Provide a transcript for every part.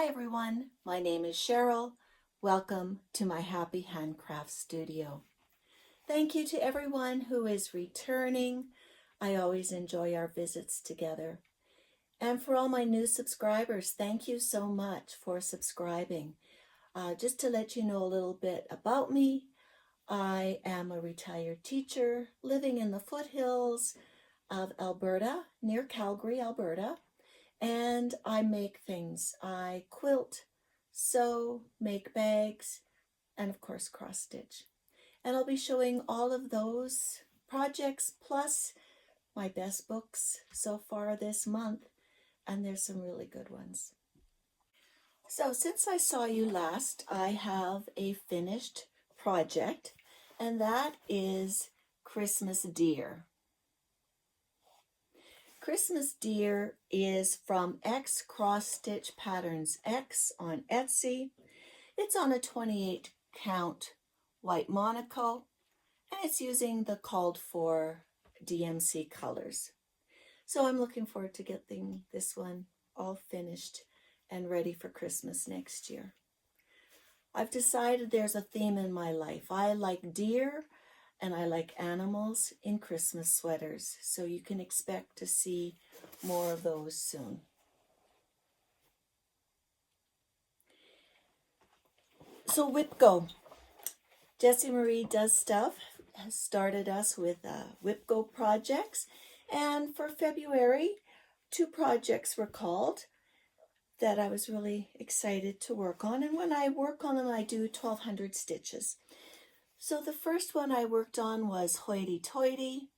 Hi everyone, my name is Cheryl. Welcome to my Happy Handcraft Studio. Thank you to everyone who is returning. I always enjoy our visits together. And for all my new subscribers, thank you so much for subscribing. Just to let you know a little bit about me, I am a retired teacher living in the foothills of Alberta, near Calgary, Alberta. And I make things. I quilt, sew, make bags, and of course cross stitch. And I'll be showing all of those projects plus my best books so far this month. And there's some really good ones. So since I saw you last, I have a finished project, and that is Christmas Deer. Christmas Deer is from xcrossstitchpatternx on Etsy. It's on a 28 count white Monaco, and it's using the called for DMC colors. So I'm looking forward to getting this one all finished and ready for Christmas next year. I've decided there's a theme in my life. I like deer and I like animals in Christmas sweaters, so you can expect to see more of those soon. So WhipGo. Jessie Marie Does Stuff has started us with WhipGo projects, and for February, 2 projects were called that I was really excited to work on, and when I work on them, I do 1,200 stitches. So the first one I worked on was Hoity Toity.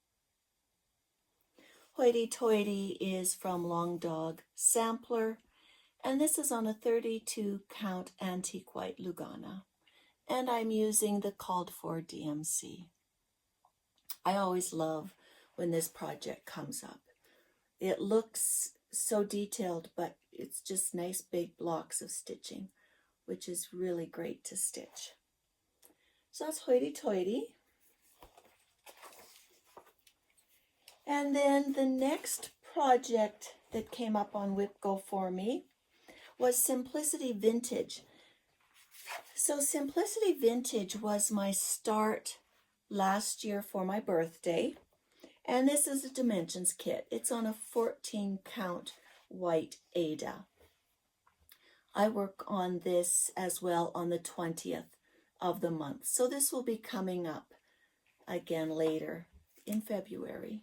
Hoity Toity is from Long Dog Sampler, and this is on a 32 count antique white Lugana, and I'm using the called for DMC. I always love when this project comes up. It looks so detailed, but it's just nice big blocks of stitching, which is really great to stitch. So that's Hoity Toity. And then the next project that came up on WhipGo for me was Simplicity Vintage. So Simplicity Vintage was my start last year for my birthday. And this is a dimensions kit. It's on a 14 count white Aida. I work on this as well on the 20th of the month. So this will be coming up again later in February.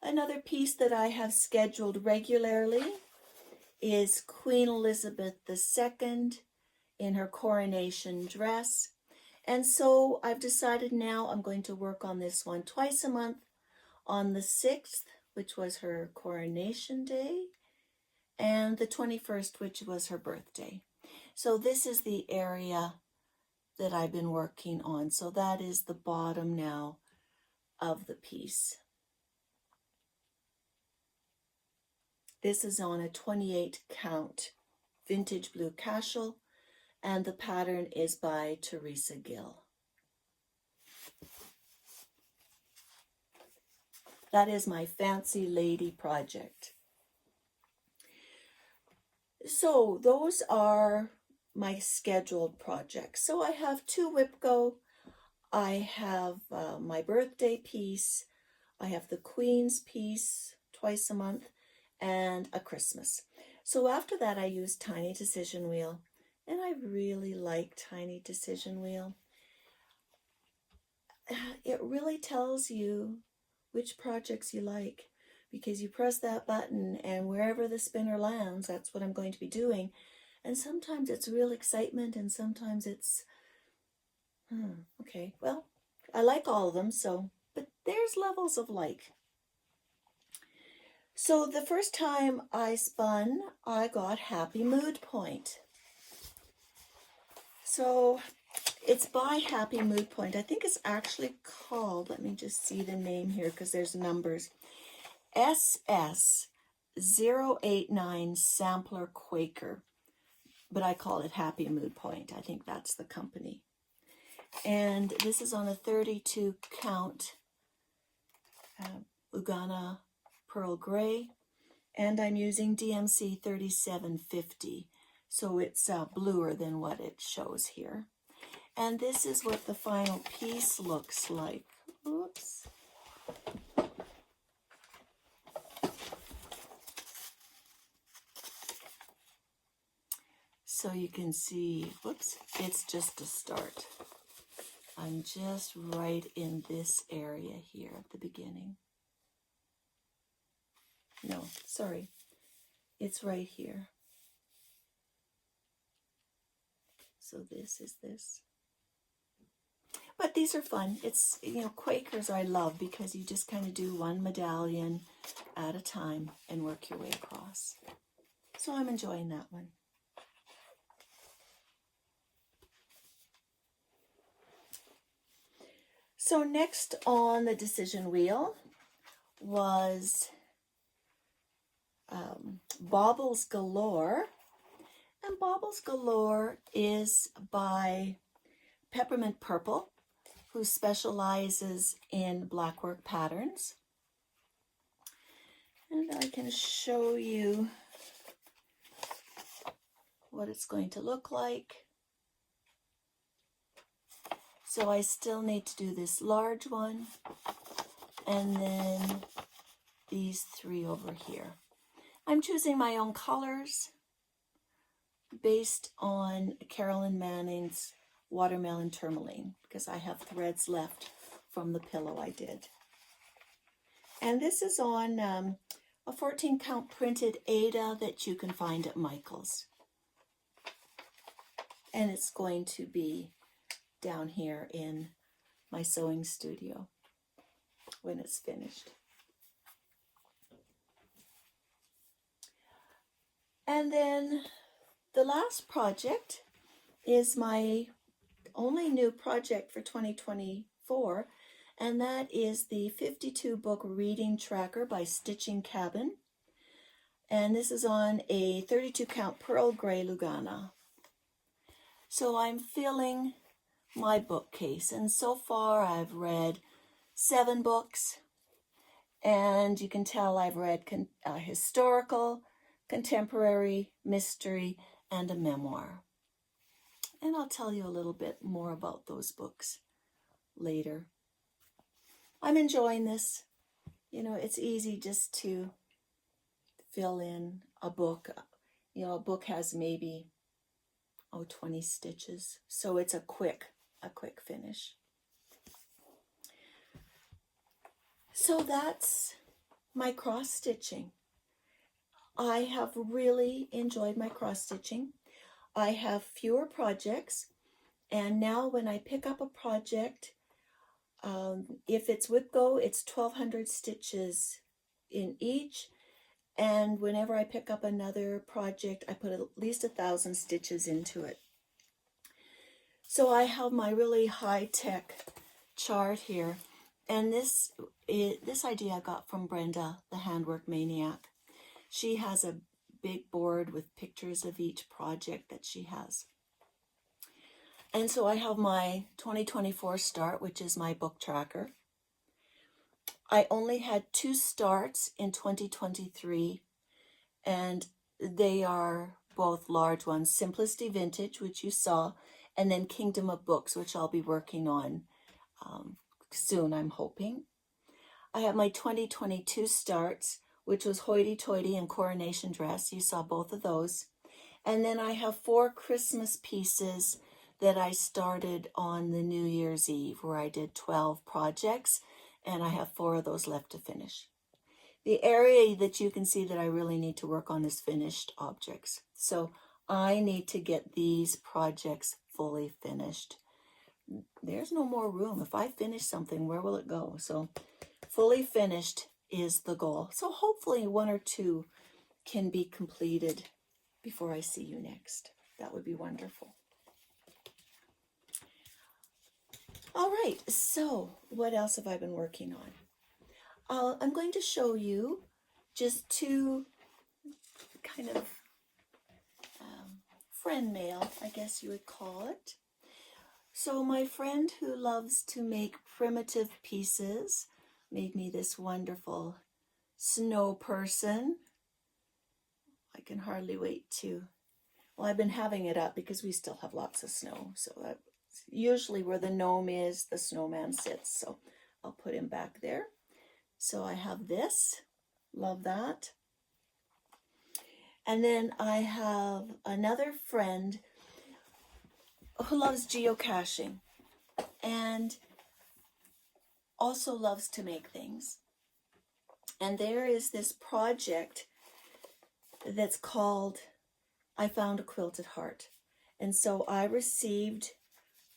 Another piece that I have scheduled regularly is Queen Elizabeth II in Her Coronation Dress. And so I've decided now I'm going to work on this one twice a month, on the 6th, which was her coronation day, and the 21st, which was her birthday. So this is the area that I've been working on. So that is the bottom now of the piece. This is on a 28 count Vintage Blue Cashel, and the pattern is by Teresa Gil. That is my Fancy Lady project. So those are my scheduled projects. So I have 2 WhipGo. I have my birthday piece. I have the Queen's piece twice a month, and a Christmas. So after that, I use Tiny Decision Wheel, and I really like Tiny Decision Wheel. It really tells you which projects you like, because you press that button and wherever the spinner lands, that's what I'm going to be doing. And sometimes it's real excitement, and sometimes it's, okay, well, I like all of them, so, but there's levels of like. So the first time I spun, I got Happy Mood Point. So it's by Happy Mood Point. I think it's actually called, let me just see the name here because there's numbers, SS089 Sampler Quaker, but I call it Happy Mood Point. I think that's the company. And this is on a 32 count Lugana Pearl Gray, and I'm using DMC 3750, so it's bluer than what it shows here. And this is what the final piece looks like. Oops. So you can see, whoops, it's just a start. I'm just right in this area here at the beginning. No, sorry, it's right here. So this is this. But these are fun. It's, you know, Quakers I love because you just kind of do one medallion at a time and work your way across. So I'm enjoying that one. So next on the decision wheel was Baubles Galore. And Baubles Galore is by Peppermint Purple, who specializes in Blackwork patterns. And I can show you what it's going to look like. So I still need to do this large one, and then these three over here. I'm choosing my own colors based on Carolyn Manning's Watermelon Tourmaline, because I have threads left from the pillow I did. And this is on a 14 count printed Aida that you can find at Michael's. And it's going to be down here in my sewing studio when it's finished. And then the last project is my only new project for 2024, and that is the 52 book reading tracker by Stitching Cabin. And this is on a 32 count pearl gray Lugana. So I'm filling my bookcase, and so far I've read 7 books, and you can tell I've read historical, contemporary, mystery, and a memoir. And I'll tell you a little bit more about those books later. I'm enjoying this. You know, it's easy just to fill in a book. You know, a book has maybe 20 stitches, so it's a quick finish. So that's my cross stitching. I have really enjoyed my cross stitching. I have fewer projects, and now when I pick up a project, if it's Whipco, it's 1,200 stitches in each, and whenever I pick up another project, I put at least 1,000 stitches into it. So I have my really high-tech chart here, and this idea I got from Brenda, the Handwork Maniac. She has a big board with pictures of each project that she has. And so I have my 2024 start, which is my book tracker. I only had 2 starts in 2023, and they are both large ones. Simplicity Vintage, which you saw, and then Kingdom of Books, which I'll be working on soon, I'm hoping. I have my 2022 starts, which was Hoity, Toity, and Coronation Dress. You saw both of those. And then I have 4 Christmas pieces that I started on the New Year's Eve, where I did 12 projects, and I have 4 of those left to finish. The area that you can see that I really need to work on is finished objects. So I need to get these projects fully finished. There's no more room. If I finish something, where will it go? So fully finished is the goal. So hopefully 1 or 2 can be completed before I see you next. That would be wonderful. All right, so what else have I been working on? I'm going to show you just 2 kind of friend mail, I guess you would call it. So my friend who loves to make primitive pieces made me this wonderful snow person. I can hardly wait to, well, I've been having it up because we still have lots of snow. So that's usually where the gnome is, the snowman sits. So I'll put him back there. So I have this, love that. And then I have another friend who loves geocaching and also loves to make things. And there is this project that's called I Found a Quilted Heart. And so I received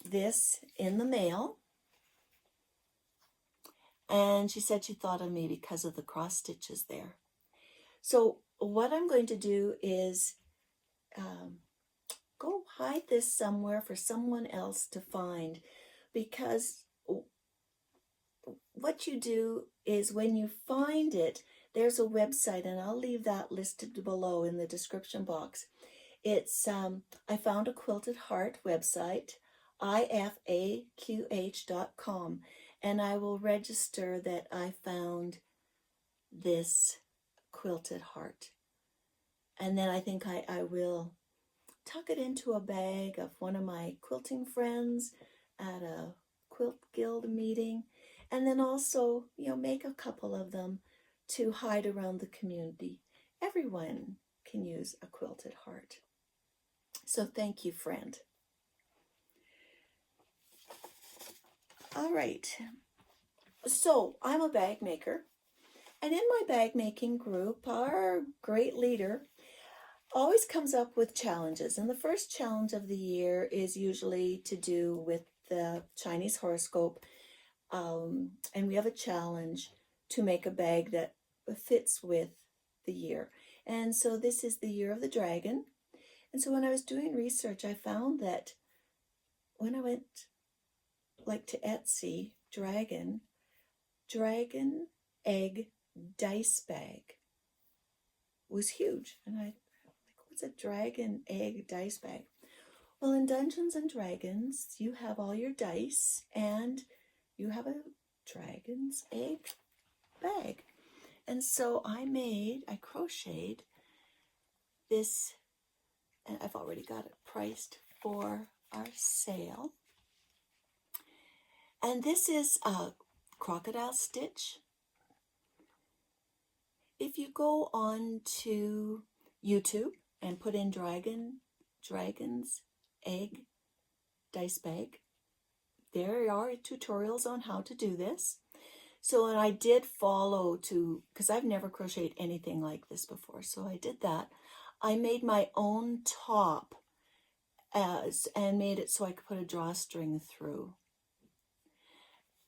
this in the mail. And she said she thought of me because of the cross stitches there. So what I'm going to do is go hide this somewhere for someone else to find, because what you do is when you find it, there's a website, and I'll leave that listed below in the description box. It's I Found a Quilted Heart website, ifaqh.com, and I will register that I found this quilted heart. And then I think I will tuck it into a bag of one of my quilting friends at a quilt guild meeting, and then also, you know, make a couple of them to hide around the community. Everyone can use a quilted heart. So thank you, friend. All right. So I'm a bag maker, and in my bag making group, our great leader always comes up with challenges. And the first challenge of the year is usually to do with the Chinese horoscope. And we have a challenge to make a bag that fits with the year. And so this is the year of the dragon. And so when I was doing research, I found that when I went like to Etsy, dragon egg dice bag was huge. And I what's a dragon egg dice bag? Well, in Dungeons and Dragons, you have all your dice and you have a dragon's egg bag. And so I crocheted this, and I've already got it priced for our sale. And this is a crocodile stitch. If you go on to YouTube and put in dragon's egg dice bag, there are tutorials on how to do this. So, and I did follow because I've never crocheted anything like this before. So I did that. I made my own top and made it so I could put a drawstring through.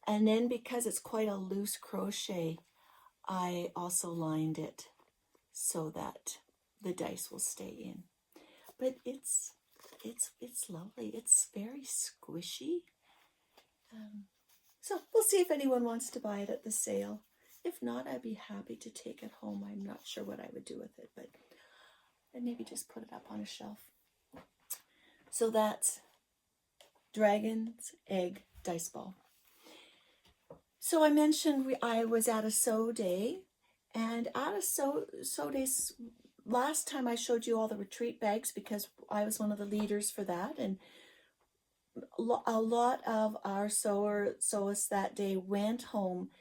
And then because it's quite a loose crochet, I also lined it so that the dice will stay in. But it's lovely. It's very squishy. So we'll see if anyone wants to buy it at the sale. If not, I'd be happy to take it home. I'm not sure what I would do with it, but I'd maybe just put it up on a shelf. So that's dragon's egg dice ball. So I mentioned I was at a sew day, and at a sew days, last time I showed you all the retreat bags because I was one of the leaders for that, and a lot of our sewists that day went home,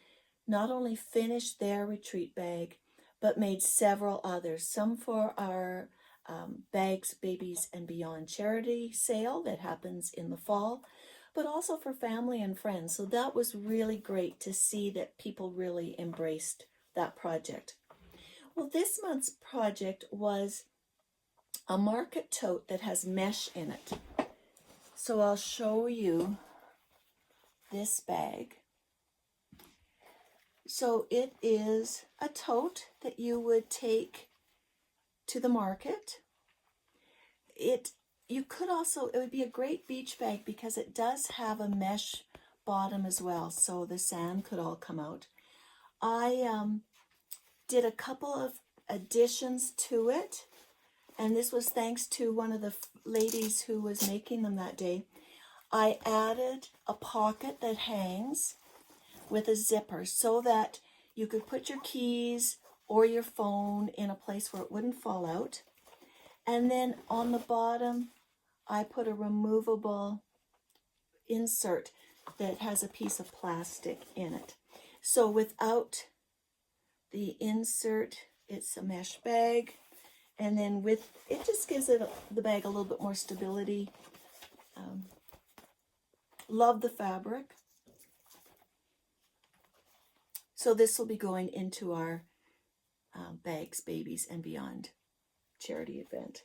not only finished their retreat bag, but made several others, some for our Bags, Babies, and Beyond charity sale that happens in the fall, but also for family and friends. So that was really great to see that people really embraced that project. Well, this month's project was a market tote that has mesh in it. So I'll show you this bag. So it is a tote that you would take to the market. It would be a great beach bag because it does have a mesh bottom as well, so the sand could all come out. I did a couple of additions to it, and this was thanks to one of the ladies who was making them that day. I added a pocket that hangs with a zipper so that you could put your keys or your phone in a place where it wouldn't fall out. And then on the bottom, I put a removable insert that has a piece of plastic in it. So without the insert, it's a mesh bag. And then with it, just gives it the bag a little bit more stability. Love the fabric. So this will be going into our Bags, Babies, and Beyond charity event.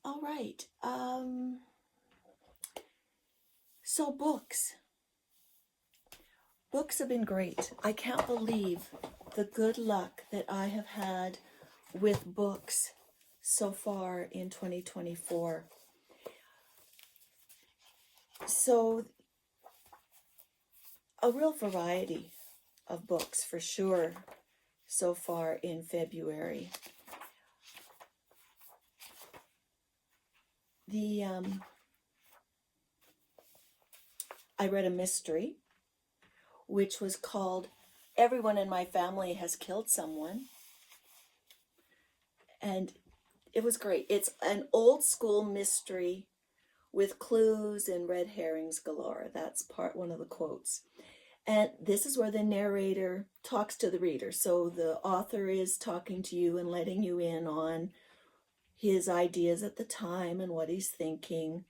All right. So books. Books have been great. I can't believe the good luck that I have had with books so far in 2024. So a real variety of books for sure so far in February. I read a mystery which was called Everyone in My Family Has Killed Someone. And it was great. It's an old school mystery with clues and red herrings galore. That's one of the quotes. And this is where the narrator talks to the reader. So the author is talking to you and letting you in on his ideas at the time and what he's thinking.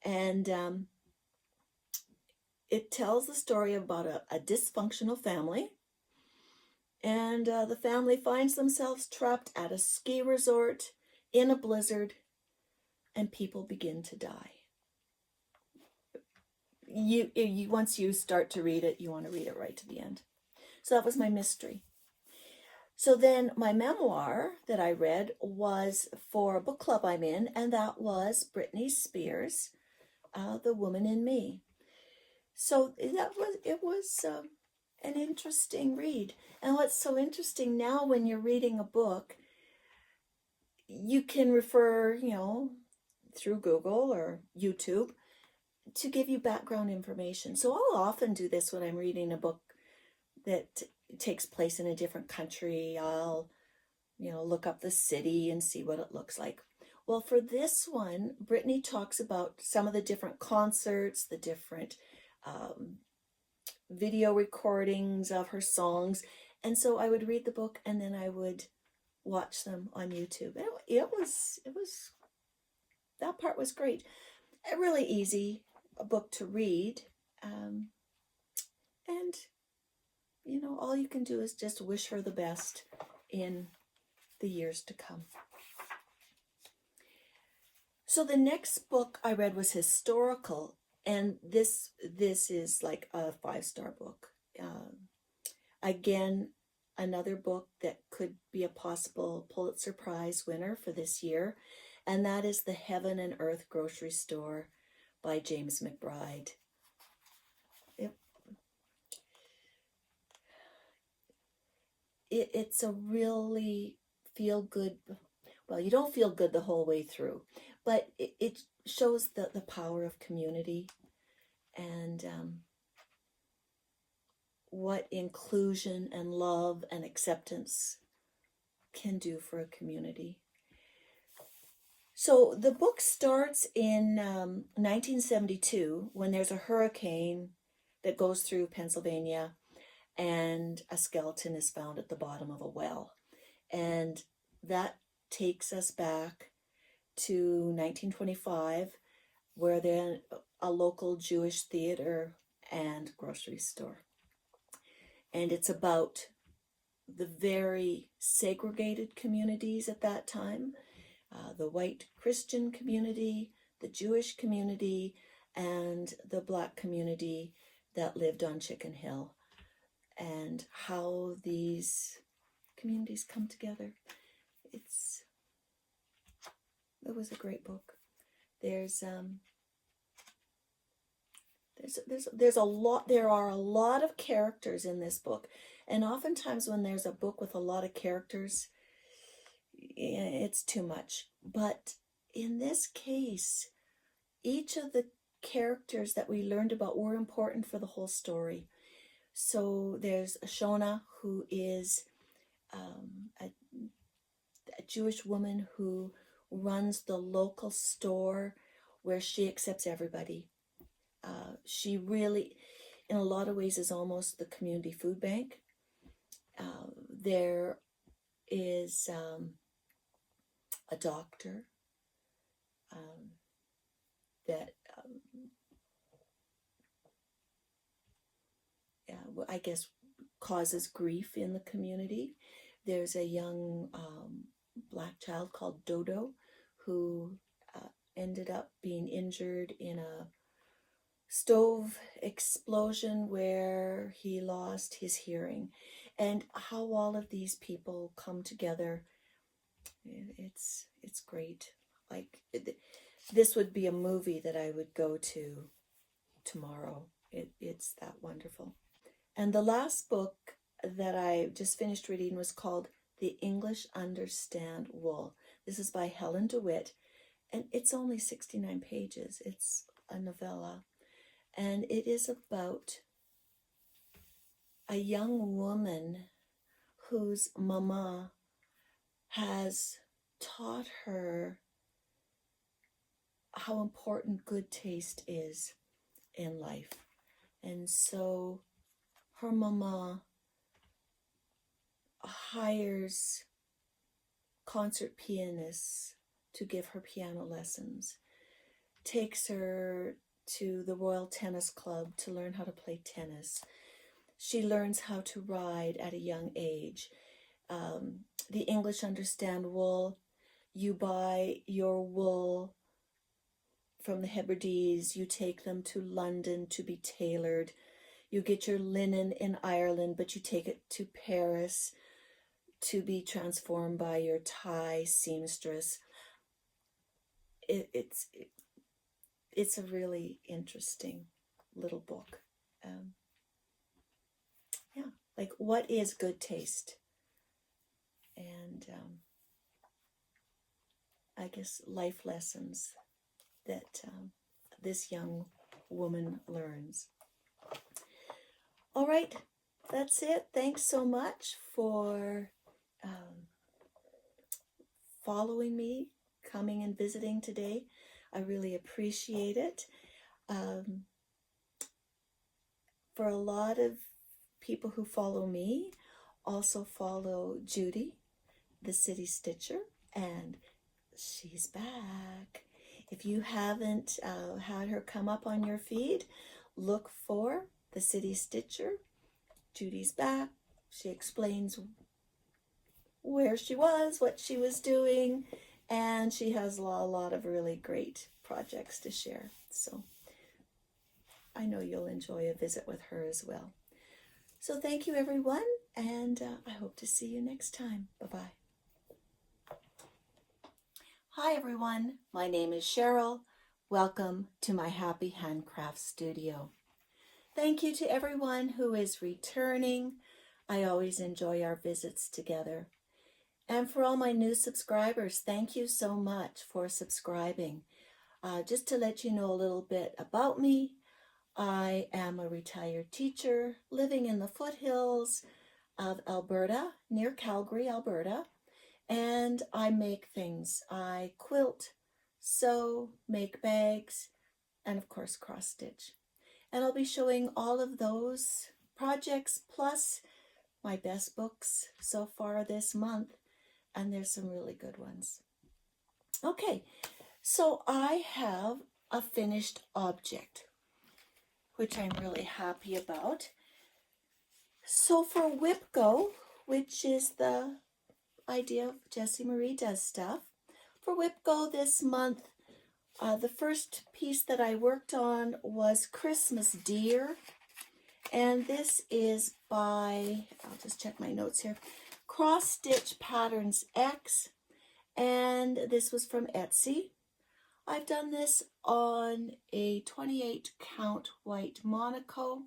And it tells the story about a dysfunctional family. And the family finds themselves trapped at a ski resort in a blizzard, and people begin to die. Once you start to read it, you want to read it right to the end. So that was my mystery. So then my memoir that I read was for a book club I'm in, and that was Britney Spears, The Woman in Me. So it was an interesting read. And what's so interesting now when you're reading a book, you can refer, through Google or YouTube to give you background information. So I'll often do this when I'm reading a book that takes place in a different country. I'll, look up the city and see what it looks like. Well, for this one, Britney talks about some of the different concerts, the different video recordings of her songs. And so I would read the book and then I would watch them on YouTube. It was that part was great. A really easy book to read. And all you can do is just wish her the best in the years to come. So the next book I read was historical, and this is like a 5-star book. Again, another book that could be a possible Pulitzer Prize winner for this year, and that is The Heaven and Earth Grocery Store by James McBride. It's a really feel-good, well, you don't feel good the whole way through, but it shows the power of community and what inclusion and love and acceptance can do for a community. So the book starts in 1972 when there's a hurricane that goes through Pennsylvania and a skeleton is found at the bottom of a well. And that takes us back to 1925, where then a local Jewish theater and grocery store. And it's about the very segregated communities at that time, the white Christian community, the Jewish community, and the Black community that lived on Chicken Hill, and how these communities come together. It was a great book. There are a lot of characters in this book, and oftentimes when there's a book with a lot of characters, it's too much. But in this case, each of the characters that we learned about were important for the whole story. So there's Shona, who is a Jewish woman who runs the local store where she accepts everybody. She really, in a lot of ways, is almost the community food bank. There is a doctor that I guess causes grief in the community. There's a young black child called Dodo who ended up being injured in a stove explosion where he lost his hearing. And how all of these people come together, it's great. Like, this would be a movie that I would go to tomorrow. It's that wonderful. And the last book that I just finished reading was called The English Understand Wool. This is by Helen DeWitt, and it's only 69 pages. It's a novella, and it is about a young woman whose mama has taught her how important good taste is in life. And so her mama hires concert pianists to give her piano lessons, takes her to the Royal Tennis Club to learn how to play tennis. She learns how to ride at a young age. The English Understand Wool. You buy your wool from the Hebrides, you take them to London to be tailored. You get your linen in Ireland, but you take it to Paris to be transformed by your Thai seamstress. It's a really interesting little book. Yeah, like, what is good taste? And I guess life lessons that this young woman learns. All right, that's it. Thanks so much for following me, coming and visiting today. I really appreciate it. For a lot of people who follow me, also follow Judy, the City Stitcher, and she's back. If you haven't had her come up on your feed, look for the City Stitcher. Judy's back. She explains where she was, what she was doing, and she has a lot of really great projects to share. So I know you'll enjoy a visit with her as well. So thank you, everyone, and I hope to see you next time. Bye-bye. Hi, everyone. My name is Cheryl. Welcome to my Happy Handcraft Studio. Thank you to everyone who is returning. I always enjoy our visits together. And for all my new subscribers, thank you so much for subscribing. Just to let you know a little bit about me, I am a retired teacher living in the foothills of Alberta, near Calgary, Alberta, and I make things. I quilt, sew, make bags, and of course cross stitch. And I'll be showing all of those projects plus my best books so far this month, and there's some really good ones. Okay, so I have a finished object, which I'm really happy about. So for WhipGo, which is the idea of Jessie Marie Does Stuff, for WhipGo this month, the first piece that I worked on was Christmas Deer, and this is by, I'll just check my notes here, xcrossstitchpatternx, and this was from Etsy. I've done this on a 28 count white Monaco,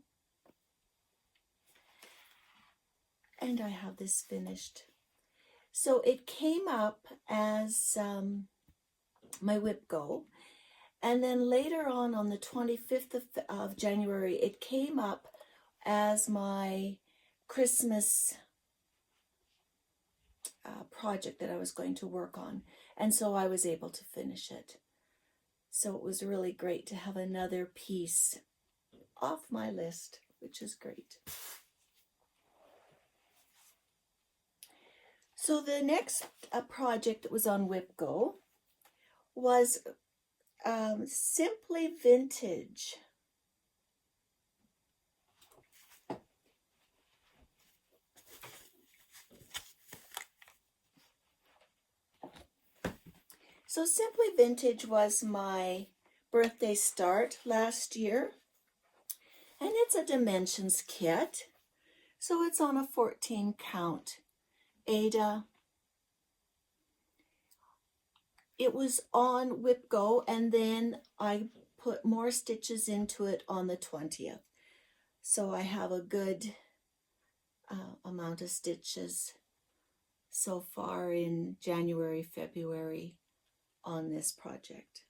and I have this finished. So it came up as my WhipGo, And then later on the 25th of January, it came up as my Christmas project that I was going to work on. And so I was able to finish it. So it was really great to have another piece off my list, which is great. So the next project that was on WhipGo was Simply Vintage. So Simply Vintage was my birthday start last year, and it's a dimensions kit. So it's on a 14 count Aida. It was on WhipGo, and then I put more stitches into it on the 20th. So I have a good amount of stitches so far in January, February on this project.